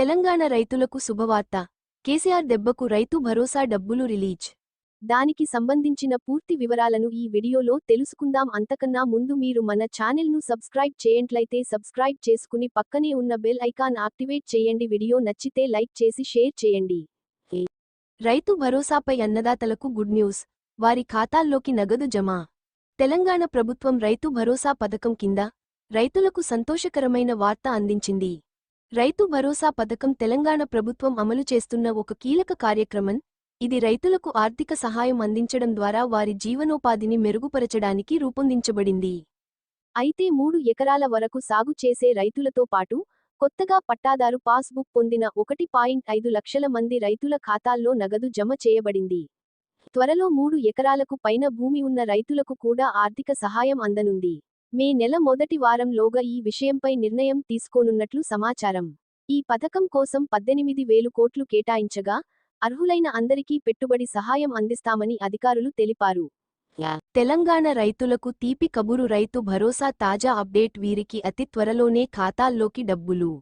తెలంగాణ రైతులకు శుభవార్త. కేసీఆర్ దెబ్బకు రైతు భరోసా డబ్బులు రిలీజ్. దానికి సంబంధించిన పూర్తి వివరాలను ఈ వీడియోలో తెలుసుకుందాం. అంతకన్నా ముందు మీరు మన ఛానెల్ను సబ్స్క్రైబ్ చేయంట్లయితే సబ్స్క్రైబ్ చేసుకుని పక్కనే ఉన్న బెల్ ఐకాన్ యాక్టివేట్ చేయండి. వీడియో నచ్చితే లైక్ చేసి షేర్ చేయండి. రైతు భరోసాపై అన్నదాతలకు గుడ్ న్యూస్. వారి ఖాతాల్లోకి నగదు జమ. తెలంగాణ ప్రభుత్వం రైతు భరోసా పథకం కింద రైతులకు సంతోషకరమైన వార్త అందించింది. రైతు భరోసా పథకం తెలంగాణ ప్రభుత్వం అమలు చేస్తున్న ఒక కీలక కార్యక్రమం. ఇది రైతులకు ఆర్థిక సహాయం అందించడం ద్వారా వారి జీవనోపాధిని మెరుగుపరచడానికి రూపొందించబడింది. అయితే 3 ఎకరాల వరకు సాగు చేసే రైతులతో పాటు కొత్తగా పట్టాదారు పాస్బుక్ పొందిన 1.5 లక్షల మంది రైతుల ఖాతాల్లో నగదు జమ చేయబడింది. త్వరలో 3 ఎకరాలకు పైన భూమి ఉన్న రైతులకు కూడా ఆర్థిక సహాయం అందనుంది. మే నెల మొదటి వారంలోగా ఈ విషయంపై నిర్ణయం తీసుకోనున్నట్లు సమాచారం. ఈ పథకం కోసం 18,000 కోట్లు కేటాయించగా అర్హులైన అందరికీ పెట్టుబడి సహాయం అందిస్తామని అధికారులు తెలిపారు. తెలంగాణ రైతులకు తీపి కబురు. రైతు భరోసా తాజా అప్డేట్. వీరికి అతి త్వరలోనే ఖాతాల్లోకి డబ్బులు.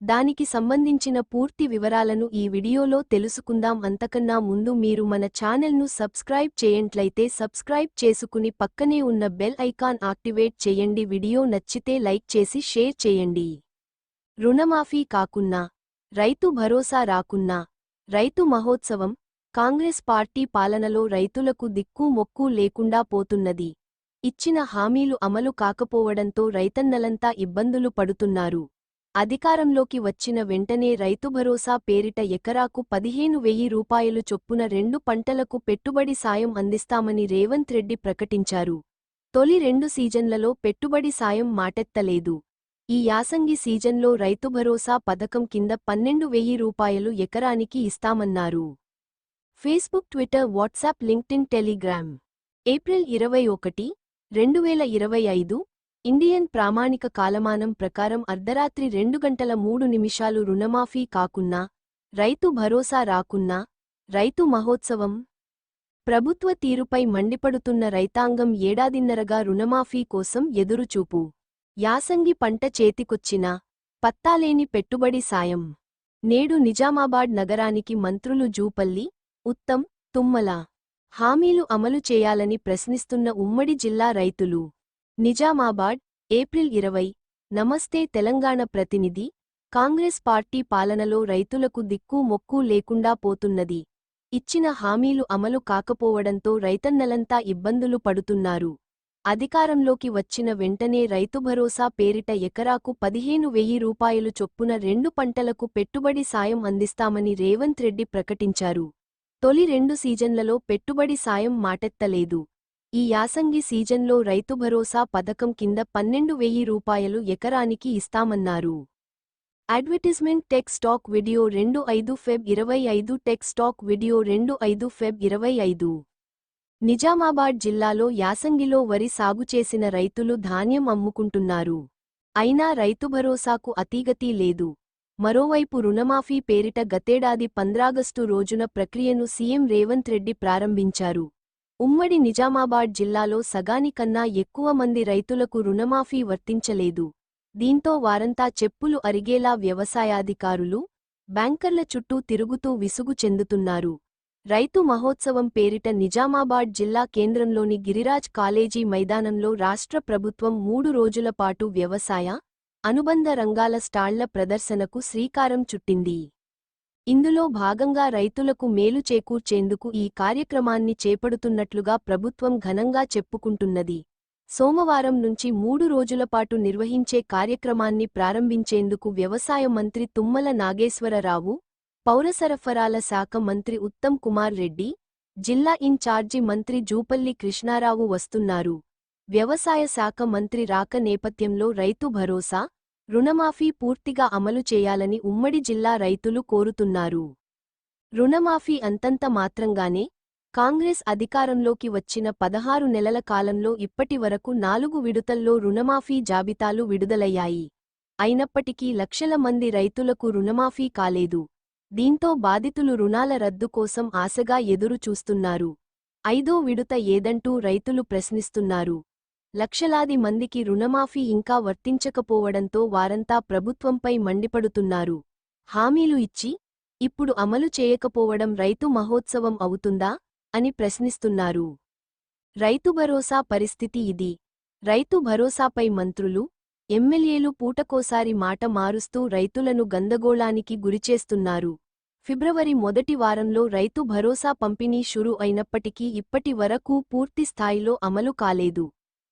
దానికి సంబంధించిన పూర్తి వివరాలను ఈ వీడియోలో తెలుసుకుందాం. అంతకన్నా ముందు మీరు మన ఛానెల్ను సబ్స్క్రైబ్ చేయంట్లయితే సబ్స్క్రైబ్ చేసుకుని పక్కనే ఉన్న బెల్ ఐకాన్ యాక్టివేట్ చేయండి. వీడియో నచ్చితే లైక్ చేసి షేర్ చేయండి. రుణమాఫీ కాకున్నా, రైతు భరోసా రాకున్నా, రైతు మహోత్సవం. కాంగ్రెస్ పార్టీ పాలనలో రైతులకు దిక్కు మొక్కు లేకుండా పోతున్నది. ఇచ్చిన హామీలు అమలు కాకపోవడంతో రైతన్నలంతా ఇబ్బందులు పడుతున్నారు. అధికారంలోకి వచ్చిన వెంటనే రైతు భరోసా పేరిట ఎకరాకు 15,000 రూపాయలు చొప్పున 2 పంటలకు పెట్టుబడి సాయం అందిస్తామని రేవంత్ రెడ్డి ప్రకటించారు. తొలి 2 సీజన్లలో పెట్టుబడి సాయం మాటెత్తలేదు. ఈ యాసంగి సీజన్లో రైతు భరోసా పథకం కింద 12,000 రూపాయలు ఎకరానికి ఇస్తామన్నారు. Facebook, Twitter, WhatsApp, LinkedIn, Telegram. April 21, 2025 Indian ప్రామాణిక కాలమానం ప్రకారం అర్ధరాత్రి 2:03 రుణమాఫీ కాకున్నా, రైతు భరోసా రాకున్నా, రైతు మహోత్సవం. ప్రభుత్వ తీరుపై మండిపడుతున్న రైతాంగం ఏడాదిన్నరగా రుణమాఫీ కోసం ఎదురుచూపు. యాసంగి పంట చేతికొచ్చినా పత్తాలేని పెట్టుబడి సాయం. నేడు నిజామాబాద్ నగరానికి మంత్రులు జూపల్లి, ఉత్తమ్, తుమ్మల హామీలు అమలు చేయాలని ప్రశ్నిస్తున్న ఉమ్మడి జిల్లా రైతులు. నిజామాబాద్, ఏప్రిల్ 20. నమస్తే తెలంగాణ ప్రతినిధి. కాంగ్రెస్ పార్టీ పాలనలో రైతులకు దిక్కు మొక్కు లేకుండా పోతున్నది. ఇచ్చిన హామీలు అమలు కాకపోవడంతో రైతన్నలంతా ఇబ్బందులు పడుతున్నారు. అధికారంలోకి వచ్చిన వెంటనే రైతు భరోసా పేరిట ఎకరాకు 15,000 రూపాయలు చొప్పున 2 పంటలకు పెట్టుబడి సాయం అందిస్తామని రేవంత్ రెడ్డి ప్రకటించారు. తొలి 2 సీజన్లలో పెట్టుబడి సాయం మాటెత్తలేదు. ఈ యాసంగి సీజన్లో రైతు భరోసా పథకం కింద 12,000 రూపాయలు ఎకరానికి ఇస్తామన్నారు. Advertisement. Tech stock video 25 Feb 25. Tech stock video 25 Feb 25. Nizamabad జిల్లాలో యాసంగిలో వరి సాగు చేసిన రైతులు ధాన్యం అమ్ముకుంటున్నారు. అయినా రైతు భరోసాకు అతీగతీ లేదు. మరోవైపు రుణమాఫీ పేరిట గతేడాది 15 ఆగస్టు రోజున ప్రక్రియను సీఎం రేవంత్ రెడ్డి ప్రారంభించారు. ఉమ్మడి నిజామాబాద్ జిల్లాలో సగానికన్నా ఎక్కువ మంది రైతులకు రుణమాఫీ వర్తించలేదు. దీంతో వారంతా చెప్పులు అరిగేలా వ్యవసాయాధికారులు, బ్యాంకర్ల చుట్టూ తిరుగుతూ విసుగు చెందుతున్నారు. రైతు మహోత్సవం పేరిట నిజామాబాద్ జిల్లా కేంద్రంలోని గిరిరాజ్ కాలేజీ మైదానంలో రాష్ట్ర ప్రభుత్వం 3 రోజుల పాటు వ్యవసాయ, అనుబంధ రంగాల స్టాళ్ల ప్రదర్శనకు శ్రీకారం చుట్టింది. ఇందులో భాగంగా రైతులకు మేలు చేకూర్చేందుకు ఈ కార్యక్రమాన్ని చేపడుతున్నట్లుగా ప్రభుత్వం ఘనంగా చెప్పుకుంటున్నది. సోమవారం నుంచి 3 రోజులపాటు నిర్వహించే కార్యక్రమాన్ని ప్రారంభించేందుకు వ్యవసాయ మంత్రి తుమ్మల నాగేశ్వరరావు, పౌరసరఫరాల శాఖ మంత్రి ఉత్తమ్ కుమార్ రెడ్డి, జిల్లా ఇన్ఛార్జి మంత్రి జూపల్లి కృష్ణారావు వస్తున్నారు. వ్యవసాయ శాఖ మంత్రి రాక నేపథ్యంలో రైతు భరోసా, రుణమాఫీ పూర్తిగా అమలు చేయాలని ఉమ్మడి జిల్లా రైతులు కోరుతున్నారు. రుణమాఫీ అంతంత మాత్రంగానే. కాంగ్రెస్ అధికారంలోకి వచ్చిన 16 నెలల కాలంలో ఇప్పటి వరకు 4 విడతల్లో రుణమాఫీ జాబితాలు విడుదలయ్యాయి. అయినప్పటికీ లక్షల మంది రైతులకు రుణమాఫీ కాలేదు. దీంతో బాధితులు రుణాల రద్దు కోసం ఆశగా ఎదురు చూస్తున్నారు. 5వ విడత ఏదంటూ రైతులు ప్రశ్నిస్తున్నారు. లక్షలాది మందికి రుణమాఫీ ఇంకా వర్తించకపోవడంతో వారంతా ప్రభుత్వంపై మండిపడుతున్నారు. హామీలు ఇచ్చి ఇప్పుడు అమలు చేయకపోవడం రైతు మహోత్సవం అవుతుందా అని ప్రశ్నిస్తున్నారు. రైతు భరోసా పరిస్థితి ఇది. రైతు భరోసాపై మంత్రులు, ఎమ్మెల్యేలు పూటకోసారి మాట మారుస్తూ రైతులను గందగోళానికి గురిచేస్తున్నారు. ఫిబ్రవరి మొదటి వారంలో రైతు భరోసా పంపిణీ షురు అయినప్పటికీ ఇప్పటి వరకూ పూర్తి స్థాయిలో అమలు కాలేదు.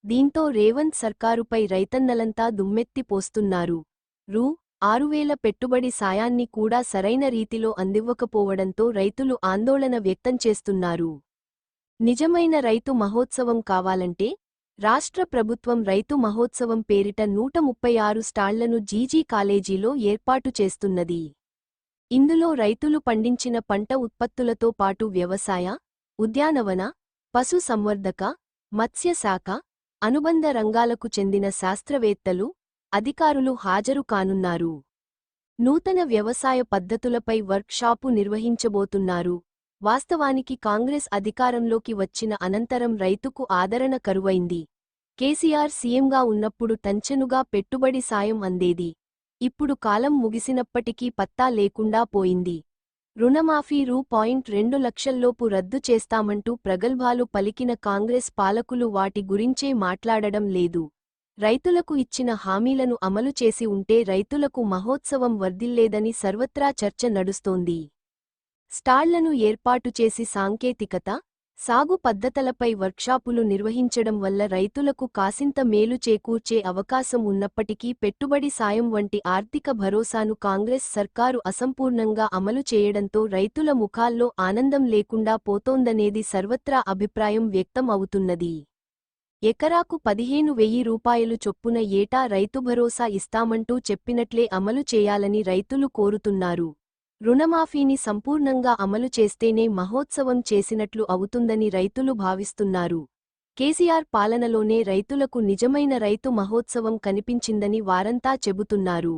దీంతో రేవంత్ సర్కారుపై రైతన్నలంతా దుమ్మెత్తి పోస్తున్నారు. రూ. 6,000 పెట్టుబడి సాయాన్ని కూడా సరైన రీతిలో అందివ్వకపోవడంతో రైతులు ఆందోళన వ్యక్తం చేస్తున్నారు. నిజమైన రైతు మహోత్సవం కావాలంటే రాష్ట్ర ప్రభుత్వం రైతు మహోత్సవం పేరిట 136 స్టాళ్లను జీజీ కాలేజీలో ఏర్పాటు చేస్తున్నది. ఇందులో రైతులు పండించిన పంట ఉత్పత్తులతో పాటు వ్యవసాయ, ఉద్యానవన, పశు సంవర్ధక, మత్స్య శాఖ, అనుబంధ రంగాలకు చెందిన శాస్త్రవేత్తలు, అధికారులు హాజరు కానున్నారు. నూతన వ్యవసాయ పద్ధతులపై వర్క్ షాపు నిర్వహించబోతున్నారు. వాస్తవానికి కాంగ్రెస్ అధికారంలోకి వచ్చిన అనంతరం రైతుకు ఆదరణ కరువైంది. కేసీఆర్ సీఎంగా ఉన్నప్పుడు టంచనుగా పెట్టుబడి సాయం అందేది. ఇప్పుడు కాలం ముగిసినప్పటికీ పత్తా లేకుండా పోయింది. రుణమాఫీ రూ. 2 లక్షల్లోపు రద్దు చేస్తామంటూ ప్రగల్భాలు పలికిన కాంగ్రెస్ పాలకులు వాటి గురించే మాట్లాడడం లేదు. రైతులకు ఇచ్చిన హామీలను అమలు చేసి ఉంటే రైతులకు మహోత్సవం వర్ధిల్లేదని సర్వత్రా చర్చ నడుస్తోంది. స్టాళ్లను ఏర్పాటు చేసి సాంకేతికత, సాగు పద్ధతులపై వర్క్షాపులు నిర్వహించడం వల్ల రైతులకు కాసింత మేలు చేకూర్చే అవకాశం ఉన్నప్పటికీ పెట్టుబడి సాయం వంటి ఆర్థిక భరోసాను కాంగ్రెస్ సర్కారు అసంపూర్ణంగా అమలు చేయడంతో రైతుల ముఖాల్లో ఆనందం లేకుండా పోతోందనేది సర్వత్రా అభిప్రాయం వ్యక్తం అవుతున్నది. ఎకరాకు 15,000 రూపాయలు చొప్పున ఏటా రైతు భరోసా ఇస్తామంటూ చెప్పినట్లే అమలు చేయాలని రైతులు కోరుతున్నారు. రుణమాఫీని సంపూర్ణంగా అమలు చేస్తేనే మహోత్సవం చేసినట్లు అవుతుందని రైతులు భావిస్తున్నారు. కేసీఆర్ పాలనలోనే రైతులకు నిజమైన రైతు మహోత్సవం కనిపించిందని వారంతా చెబుతున్నారు.